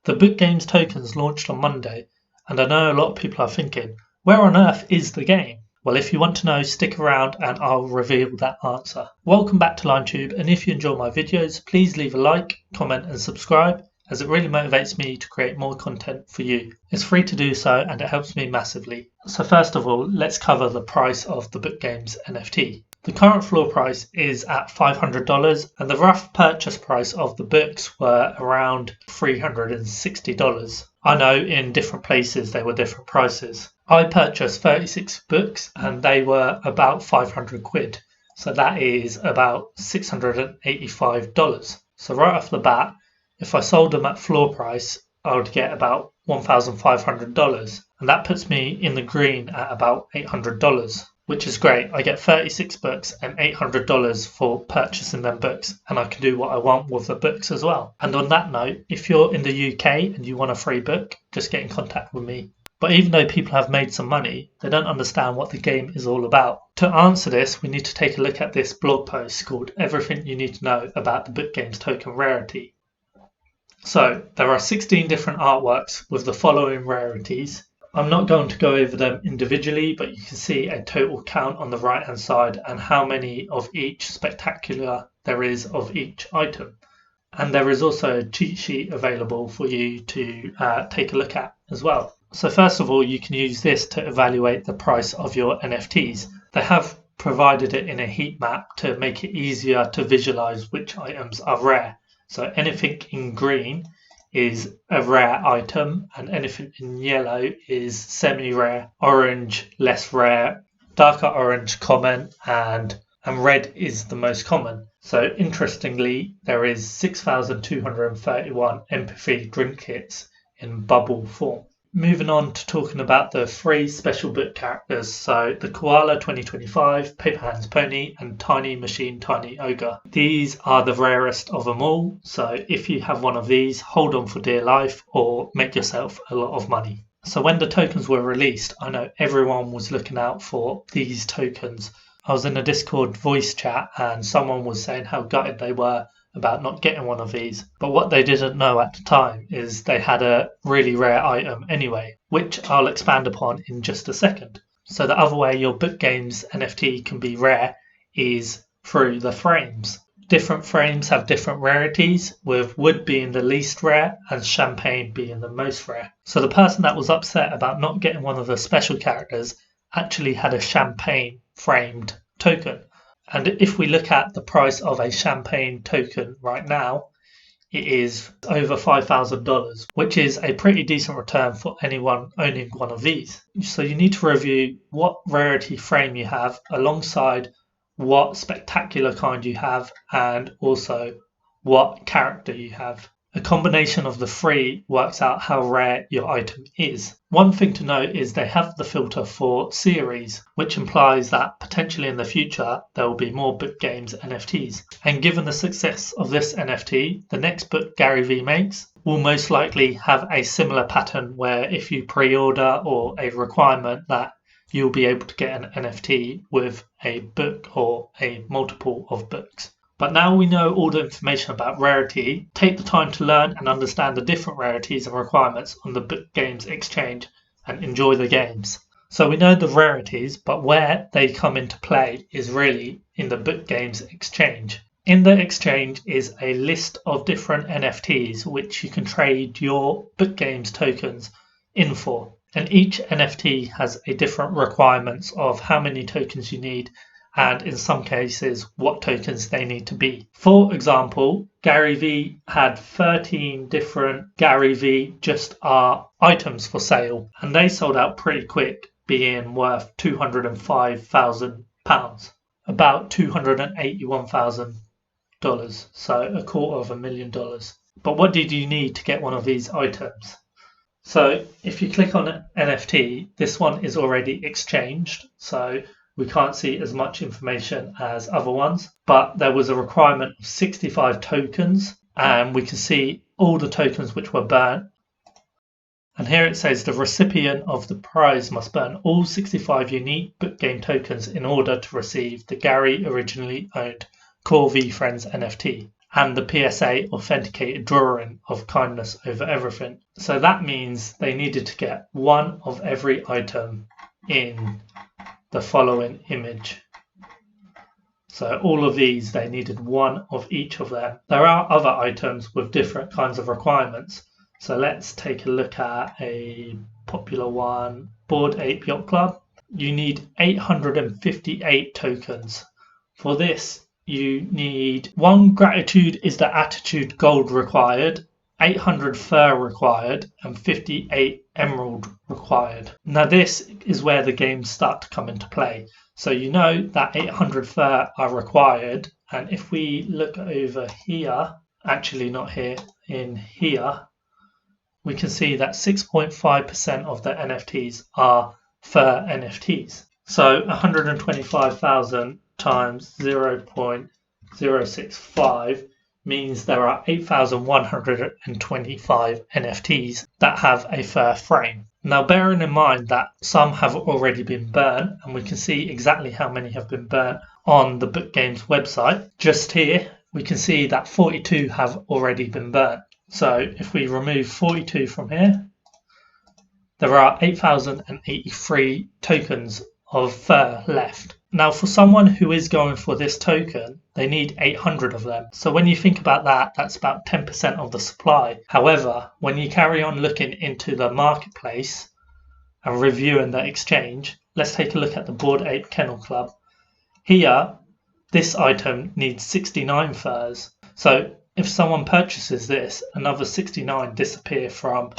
The Book Games tokens launched on Monday, and I know a lot of people are thinking, where on earth is the game? Well, if you want to know, stick around and I'll reveal that answer. Welcome back to LimeTube, and if you enjoy my videos, please leave a like, comment and subscribe, as it really motivates me to create more content for you. It's free to do so and it helps me massively. So first of all, let's cover the price of the Book Games NFT. The current floor price is at $500 and the rough purchase price of the books were around $360. I know in different places they were different prices. I purchased 36 books and they were about 500 quid. So that is about $685. So right off the bat, if I sold them at floor price, I would get about $1,500. And that puts me in the green at about $800, which is great. I get 36 books and $800 for purchasing them books, and I can do what I want with the books as well. And on that note, if you're in the UK and you want a free book, just get in contact with me. But even though people have made some money, they don't understand what the game is all about. To answer this, we need to take a look at this blog post called Everything You Need to Know About the Book Games Token Rarity. So there are 16 different artworks with the following rarities. I'm not going to go over them individually, but you can see a total count on the right hand side and how many of each spectacular there is of each item. And there is also a cheat sheet available for you to take a look at as well. So first of all, you can use this to evaluate the price of your NFTs. They have provided it in a heat map to make it easier to visualize which items are rare. So anything in green is a rare item and anything in yellow is semi-rare, orange less rare, darker orange common, and red is the most common. So interestingly, there is 6,231 empathy drink kits in bubble form. Moving on to talking about the 3 special book characters, so the Koala 2025, Paper Hands Pony and Tiny Machine Tiny Ogre. These are the rarest of them all, so if you have one of these, hold on for dear life or make yourself a lot of money. So when the tokens were released, I know everyone was looking out for these tokens. I was in a Discord voice chat and someone was saying how gutted they were about not getting one of these, but what they didn't know at the time is they had a really rare item anyway, which I'll expand upon in just a second. So the other way your Book Games NFT can be rare is through the frames. Different frames have different rarities, with wood being the least rare and champagne being the most rare. So the person that was upset about not getting one of the special characters actually had a champagne framed token. And if we look at the price of a champagne token right now, it is over $5,000, which is a pretty decent return for anyone owning one of these. So you need to review what rarity frame you have alongside what spectacular kind you have and also what character you have. A combination of the 3 works out how rare your item is. One thing to note is they have the filter for series, which implies that potentially in the future there will be more Book Games NFTs. And given the success of this NFT, the next book GaryVee makes will most likely have a similar pattern where if you pre-order or a requirement that you'll be able to get an NFT with a book or a multiple of books. But now we know all the information about Rarity, take the time to learn and understand the different rarities and requirements on the Book Games exchange and enjoy the games. So we know the rarities, but where they come into play is really in the Book Games exchange. In the exchange is a list of different NFTs which you can trade your Book Games tokens in for. And each NFT has a different requirements of how many tokens you need and in some cases what tokens they need to be. For example, GaryVee had 13 different GaryVee just art items for sale and they sold out pretty quick, being worth £205,000, about $281,000, so $250,000. But what did you need to get one of these items? So if you click on NFT, this one is already exchanged, so we can't see as much information as other ones, but there was a requirement of 65 tokens and we can see all the tokens which were burnt. And here it says the recipient of the prize must burn all 65 unique book game tokens in order to receive the Gary originally owned core VeeFriends NFT. and the PSA authenticated drawing of kindness over everything. So that means they needed to get one of every item in the following image. So all of these, they needed one of each of them. There are other items with different kinds of requirements. So let's take a look at a popular one, Bored Ape Yacht Club. You need 858 tokens. For this, you need 1 gratitude is the attitude gold required, 800 fur required, and 58 emerald required. Now this is where the games start to come into play. So you know that 800 fur are required, and if we look over here, actually not here, in here, we can see that 6.5% of the NFTs are fur NFTs. So 125,000 times 0.065 means there are 8,125 NFTs that have a fur frame. Now bearing in mind that some have already been burnt, and we can see exactly how many have been burnt on the Book Games website, just here we can see that 42 have already been burnt. So if we remove 42 from here, there are 8,083 tokens of fur left. Now for someone who is going for this token, they need 800 of them. So when you think about that, that's about 10% of the supply. However, when you carry on looking into the marketplace and reviewing the exchange, let's take a look at the Bored Ape Kennel Club. Here, this item needs 69 furs. So if someone purchases this, another 69 disappear from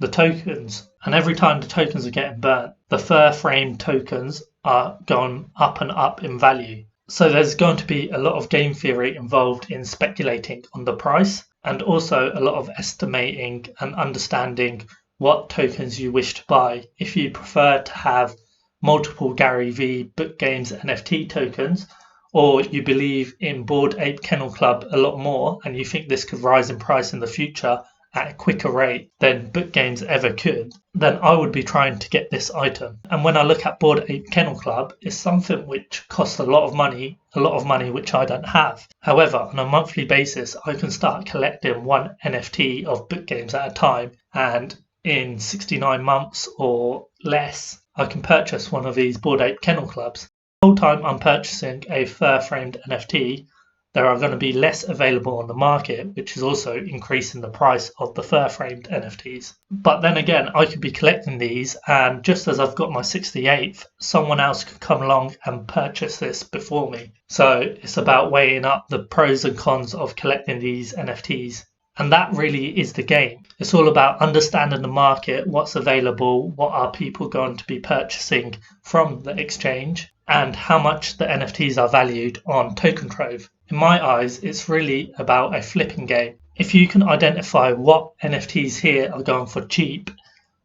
the tokens, and every time the tokens are getting burnt, the fur frame tokens are going up and up in value. So there's going to be a lot of game theory involved in speculating on the price, and also a lot of estimating and understanding what tokens you wish to buy. If you prefer to have multiple GaryVee Book Games NFT tokens, or you believe in Bored Ape Kennel Club a lot more and you think this could rise in price in the future at a quicker rate than Book Games ever could, then I would be trying to get this item. And when I look at Bored Ape Kennel Club, it's something which costs a lot of money which I don't have. However, on a monthly basis, I can start collecting one NFT of Book Games at a time, and in 69 months or less, I can purchase one of these Bored Ape Kennel Clubs. The whole time I'm purchasing a fur-framed NFT, there are going to be less available on the market, which is also increasing the price of the fur-framed NFTs. But then again, I could be collecting these, and just as I've got my 68th, someone else could come along and purchase this before me. So it's about weighing up the pros and cons of collecting these NFTs. And that really is the game. It's all about understanding the market, what's available, what are people going to be purchasing from the exchange, and how much the NFTs are valued on TokenTrove. In my eyes, it's really about a flipping game. If you can identify what NFTs here are going for cheap,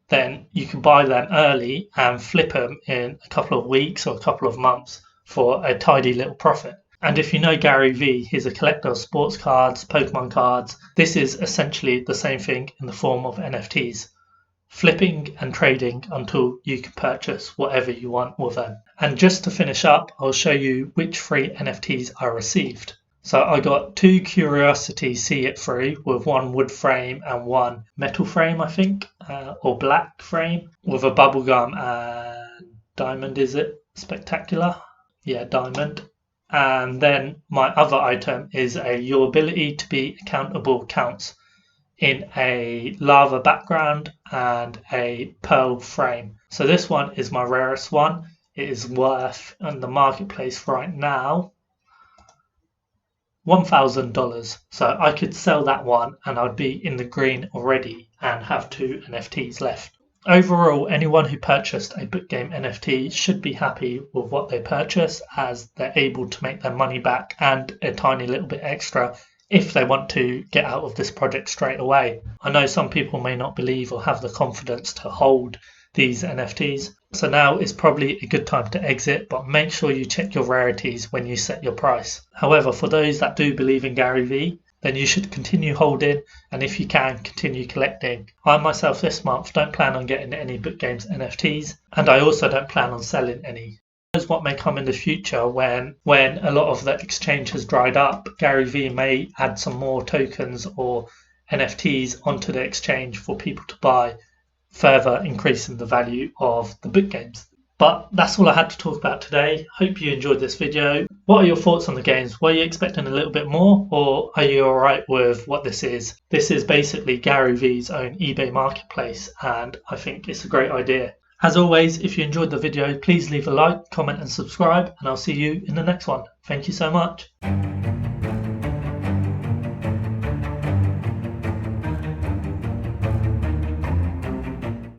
then you can buy them early and flip them in a couple of weeks or a couple of months for a tidy little profit. And if you know GaryVee, he's a collector of sports cards, Pokemon cards. This is essentially the same thing in the form of NFTs. Flipping and trading until you can purchase whatever you want with them. And just to finish up, I'll show you which free NFTs I received. So I got 2 Curiosity See It free with 1 wood frame and 1 metal frame, I think, or black frame with a bubblegum and diamond, is it? Spectacular? Yeah, diamond. And then my other item is your ability to be accountable counts in a lava background and a pearl frame. So this one is my rarest one. It is worth in the marketplace right now $1,000. So I could sell that one and I'd be in the green already and have 2 NFTs left. Overall, anyone who purchased a book game NFT should be happy with what they purchase, as they're able to make their money back and a tiny little bit extra if they want to get out of this project straight away. I know some people may not believe or have the confidence to hold these NFTs, so now is probably a good time to exit, but make sure you check your rarities when you set your price. However, for those that do believe in GaryVee, then you should continue holding, and if you can, continue collecting. I myself this month don't plan on getting any book games NFTs, and I also don't plan on selling any. knows what may come in the future when a lot of the exchange has dried up. GaryVee may add some more tokens or NFTs onto the exchange for people to buy, further increasing the value of the book games. But that's all I had to talk about today. Hope you enjoyed this video. What are your thoughts on the games? Were you expecting a little bit more, or are you alright with what this is? This is basically GaryVee's own eBay marketplace, and I think it's a great idea. As always, if you enjoyed the video, please leave a like, comment and subscribe, and I'll see you in the next one. Thank you so much.